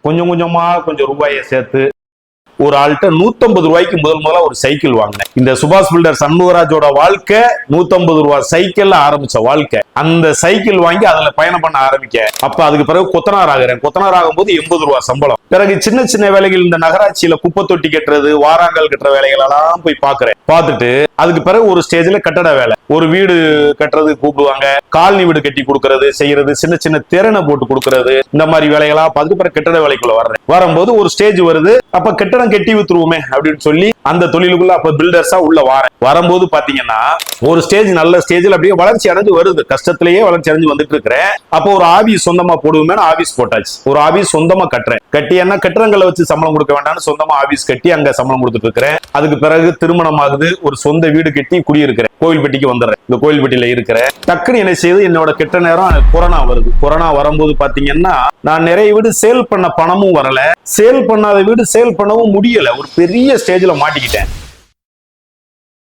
கொஞ்சம் கொஞ்சமா கொஞ்சம் ரூபாயை சேர்த்து ஒரு ஆள்கிட்ட 150 ரூபாய்க்கு முதல்ல ஒரு சைக்கிள் வாங்கினேன். இந்த சுபாஷ் பில்டர் சண்முகராஜோட வாழ்க்கை 150 ரூபாய் சைக்கிள்ல ஆரம்பிச்ச வாழ்க்கை. அந்த சைக்கிள் வாங்கி அதுல பயணம் பண்ண ஆரம்பிக்க. அப்ப அதுக்கு பிறகு கொத்தனார் ஆகிறேன். கொத்தனார் ஆகும்போது 80 ரூபாய் சம்பளம். பிறகு சின்ன சின்ன வேலைகள், இந்த நகராட்சியில குப்பை தொட்டி கட்டுறது, வாராங்கல் கட்டுற வேலைகள் எல்லாம் போய் பாக்குறேன். பார்த்துட்டு அதுக்கு பிறகு ஒரு ஸ்டேஜ்ல கட்டட வேலை, ஒரு வீடு கட்டுறது கூப்பிடுவாங்க, காலனி வீடு கட்டி கொடுக்கறது, செய்யறது, சின்ன சின்ன திறனை போட்டு கொடுக்கறது, இந்த மாதிரி வேலைகளா பார்த்துட்டு பிறகு கட்டட வேலைக்குள்ள வர்றேன். வரும்போது ஒரு ஸ்டேஜ் வருது, அப்ப கட்டடம் கட்டி வித்துருவோமே அப்படின்னு சொல்லி அந்த தொழிலுக்குள்ள அப்ப பில்டர்ஸா உள்ள வரும்போது பாத்தீங்கன்னா ஒரு ஸ்டேஜ், நல்ல ஸ்டேஜ்ல அப்படியே வளர்ச்சி அடைஞ்சு வருது. கஷ்டத்திலேயே வளர்ச்சி அடைஞ்சு வந்துட்டு இருக்கிறேன். அப்போ ஒரு ஆபீஸ் சொந்தமா போடுவோமே, ஆபீஸ் போட்டாச்சு. ஒரு ஆபீஸ் சொந்தமா கட்டுறேன். கட்டி என்ன கட்டிடங்களை வச்சு சம்பளம் கொடுக்க வேண்டாம்னு சொந்தமா ஆபீஸ் கட்டி அங்க சம்பளம் கொடுத்துட்டு இருக்கிறேன். அதுக்கு பிறகு திருமணம் ஆகுது, ஒரு சொந்த வீடு கட்டி குடியிருக்கிறேன். கோயில்பட்டிக்கு வந்துடுறேன். இந்த கோயில்பட்டியில இருக்கிறேன். டக்குன்னு என்ன செய்யுது, என்னோட கெட்ட நேரம் கொரோனா வருது. கொரோனா வரும்போது பாத்தீங்கன்னா நான் நிறைய வீடு சேல் பண்ண பணமும் வரல, சேல் பண்ணாத வீடு சேல் பண்ணவும் முடியல. ஒரு பெரிய ஸ்டேஜ்ல மாட்டிக்கிட்டேன்.